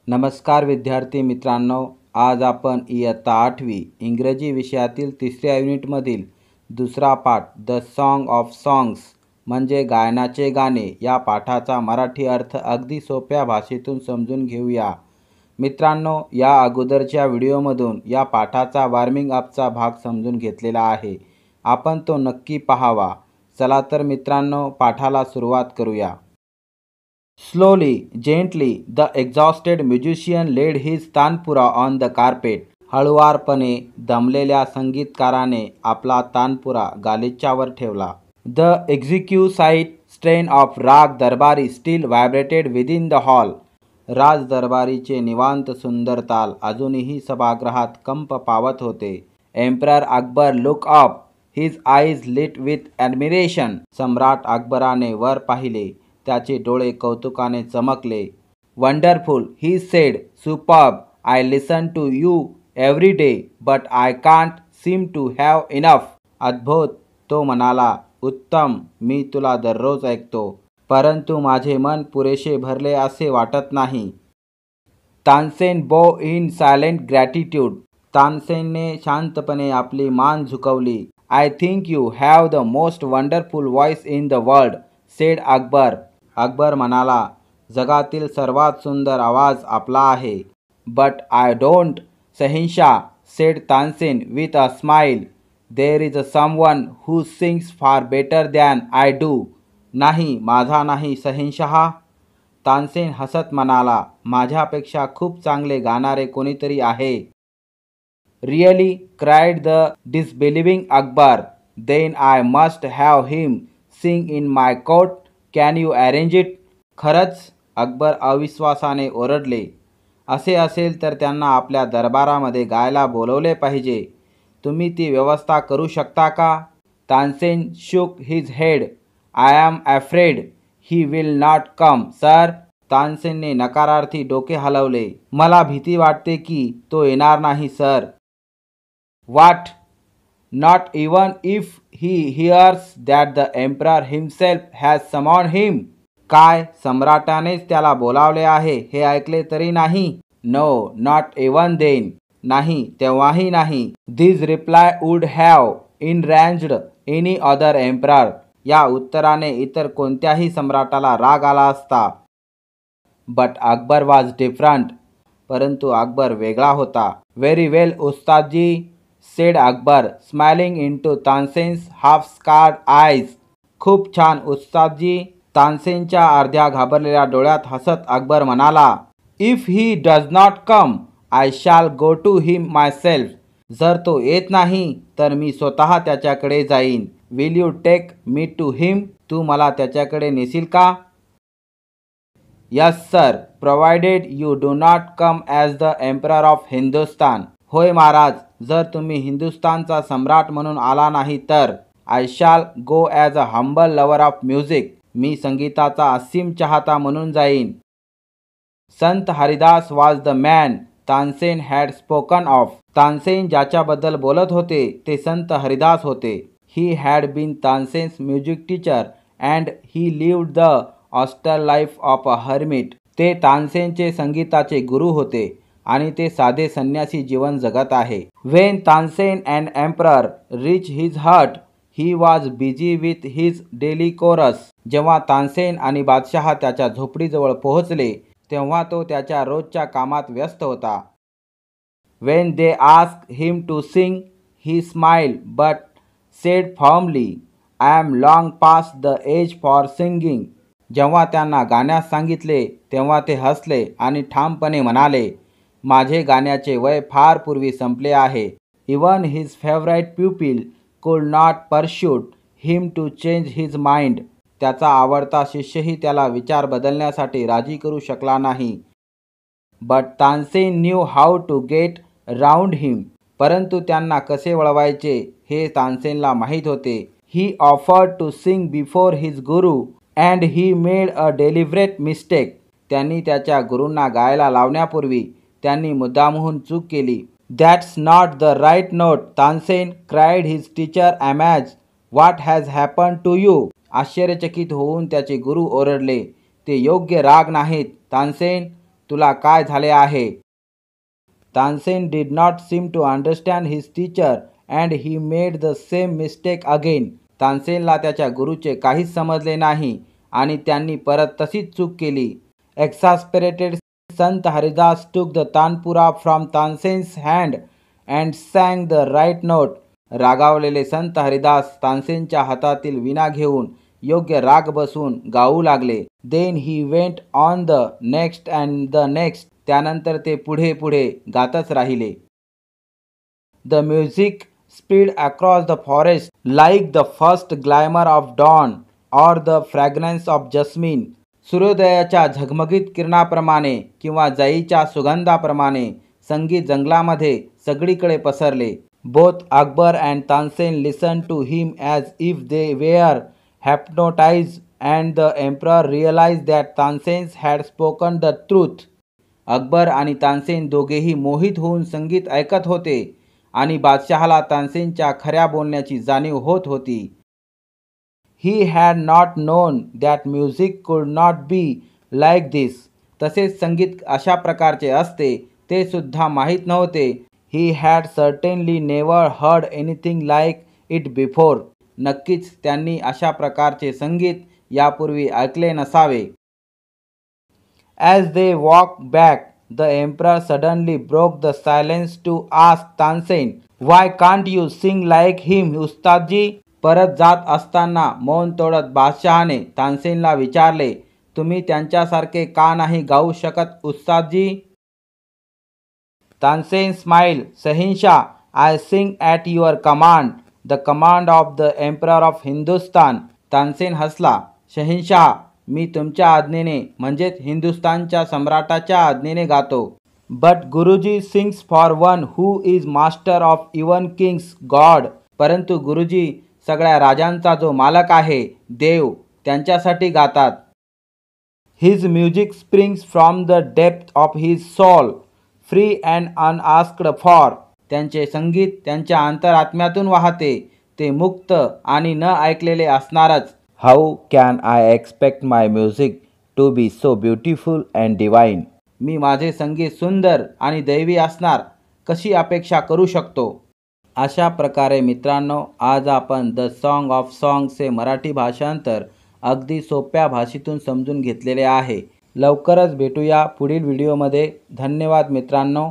नमस्कार विद्यार्थी मित्रांनो, आज आपण इयत्ता 8वी इंग्रजी विषयातील 3ऱ्या युनिटमधील दुसरा पाठ द सॉन्ग ऑफ सॉंग्स म्हणजे गायनाचे गाणे या पाठाचा मराठी अर्थ अगदी सोप्या भाषेतून समजून घेऊया. मित्रांनो, या अगोदरच्या व्हिडिओमधून या पाठाचा वॉर्मिंग अपचा भाग समजून घेतलेला आहे. आपण तो नक्की पाहावा. चला तर मित्रांनो, पाठाला सुरुवात करूया. Slowly, gently, the exhausted musician laid his tanpura on the carpet. हळुवारपणे दमलेल्या संगीतकाराने आपला तानपुरा गालिच्यावर ठेवला. The exquisite strain of राग दरबारी still vibrated within the hall. राज दरबारीचे निवांत सुंदर ताल अजूनही सभागृहात कंप पावत होते. Emperor Akbar looked up, his eyes lit with admiration. सम्राट अकबराने वर पाहिले, त्याचे डोळे कौतुकाने चमकले. Wonderful, he said. Superb, I listen to you every day but I can't seem to have enough. अद्भुत, तो म्हणाला. उत्तम, मी तुला दररोज ऐकतो, परंतु माझे मन पुरेसे भरले असे वाटत नाही. तानसेन बो इन सायलेंट ग्रॅटिट्यूड. तानसेनने शांतपणे आपली मान झुकवली. I think you have the most wonderful voice in the world, said Akbar. Akbar म्हणाला, जगातील सर्वात सुंदर आवाज आपला आहे. बट आय डोंट, शहंशाह, said Tansen with a smile. There is someone who sings far better than I do. नाही, माझा नाही शहंशाह. तानसेन हसत म्हणाला, माझ्यापेक्षा खूप चांगले गाणारे कोणीतरी आहे. Really, cried the disbelieving Akbar. Then I must have him sing in my court. Can you arrange it. खरंच, अकबर अविश्वासाने ओरडले. असे असेल तर त्यांना आपल्या दरबारामध्ये गायला बोलवले पाहिजे. तुम्ही ती व्यवस्था करू शकता का. Tansen shook his head. I am afraid he will not come, sir. तानसेनने नकारार्थी डोके हलवले. मला भीती वाटते की तो येणार नाही, sir. What. Not even if he hears that the emperor himself has summoned him. काय, सम्राटानेच त्याला बोलावले आहे हे ऐकले तरी नाही. No, not even then. नाही, तेव्हाही नाही. This reply would have enraged any other emperor. या उत्तराने इतर कोणत्याही सम्राटाला राग आला असता. But Akbar was different. परंतु अकबर वेगळा होता. Very well, उस्तादजी, said Akbar, smiling into Tansen's half scared eyes. खूप छान उस्तादजी. तानसेनच्या अर्ध्या घाबरलेल्या डोळ्यात हसत अकबर म्हणाला, if he does not come I shall go to him myself. जर तो येत नाही तर मी स्वतः त्याच्याकडे जाईन. Will you take me to him. तू मला त्याच्याकडे नेशील का. Yes sir, provided you do not come as the emperor of Hindustan. होय महाराज, जर तुम्ही हिंदुस्तानचा सम्राट म्हणून आला नाही तर. I shall go as a humble lover of music. मी संगीताचा असीम चाहता म्हणून जाईन. Sant Haridas was the man Tansen had spoken of. Tansen ज्याच्याबद्दल बोलत होते ते संत हरिदास होते. He had been Tansen's music teacher and he lived the austere life of a hermit. ते तानसेनचे संगीताचे गुरु होते आणि ते साधे संन्यासी जीवन जगत आहे. When Tansen and emperor reach his hut he was busy with his daily chores. जेव्हा तानसेन आणि बादशहा त्याच्या झोपडीजवळ पोहोचले तेव्हा तो त्याच्या रोजच्या कामात व्यस्त होता. When they asked him to sing he smiled but said firmly, I am long past the age for singing. जेव्हा त्यांना गाण्यास सांगितले तेव्हा ते हसले आणि ठामपणे म्हणाले, माझे गाण्याचे वय फार पूर्वी संपले आहे. Even his favourite pupil could not persuade him to change his mind. त्याचा आवडता शिष्यही त्याला विचार बदलण्यासाठी राजी करू शकला नाही. But Tansen knew how to get round him. परंतु त्यांना कसे वळवायचे हे तानसेनला माहीत होते. He offered to sing before his guru and he made a deliberate mistake. त्यांनी त्याच्या गुरूंना गायला लावण्यापूर्वी त्यांनी मुद्दामहून चूक केली. That's not the right note Tansen, cried his teacher amazed. What has happen to you? आश्चर्यचकित होऊन त्याचे गुरु ओरडले, ते योग्य राग नाहीत. तानसेन, तुला काय झाले आहे? Tansen did not seem to understand his teacher and he made the same mistake again. तानसेनला त्याच्या गुरुचे काहीच समजले नाही आणि त्यांनी परत तशीच चूक केली. Exasperated, Sant Haridas took the tanpura from तानसेन's hand and sang the right note. रागावलेले संत हरिदास तानसेनच्या हातातील वीणा घेऊन योग्य राग बसवून गाऊ लागले. Then he went on the next and the next. त्यानंतर ते पुढे पुढे गातच राहिले. The music spread across the forest like the first glimmer of dawn or the fragrance of jasmine. सूर्योदयाच्या झगमगीत किरणाप्रमाणे किंवा जाईच्या सुगंधाप्रमाणे संगीत जंगलामध्ये सगळीकडे पसरले. Both Akbar and Tansen listened to him as if they were hypnotized, and the emperor realized that Tansen had spoken the truth. Akbar आणि तानसेन दोघेही मोहित होऊन संगीत ऐकत होते आणि बादशहाला तानसेनच्या खऱ्या बोलण्याची जाणीव होत होती. He had not known that music could not be like this. तसेच संगीत अशा प्रकारचे असते ते सुद्धा माहीत नव्हते. He had certainly never heard anything like it before. नक्कीच त्यांनी अशा प्रकारचे संगीत यापूर्वी ऐकले नसावे. As they walked back, the emperor suddenly broke the silence to ask Tansen, "Why can't you sing like him, उस्तादजी?" परत जात असताना मौन तोडत बादशहाने तानसेनला विचारले, तुम्ही त्यांच्यासारखे का नाही गाऊ शकत उस्तादजी? Tansen smiled, "Shahinshah, I sing at your command, the command of the emperor of Hindustan." Tansen हसला, शहिंशाह, मी तुमच्या आज्ञेने म्हणजेच हिंदुस्थानच्या सम्राटाच्या आज्ञेने गातो. बट गुरुजी sings for one who is master of even Kings God. परंतु गुरुजी सगळ्या राजांचा जो मालक आहे, देव, त्यांच्यासाठी गातात. His music springs from the depth of his soul, free and unasked for. त्यांचे संगीत त्यांच्या अंतरात्म्यातून वाहते, ते मुक्त आणि न ऐकलेले असणारच. How can I expect my music to be so beautiful and divine? मी माझे संगीत सुंदर आणि दैवी असणार कशी अपेक्षा करू शकतो? अशा प्रकारे मित्रांनो, आज आपण द सॉन्ग ऑफ सॉंग्सचे मराठी भाषांतर अगदी सोप्या भाषेतून समजून घेतलेले आहे. लवकरच भेटूया पुढील व्हिडिओमध्ये. धन्यवाद मित्रांनो.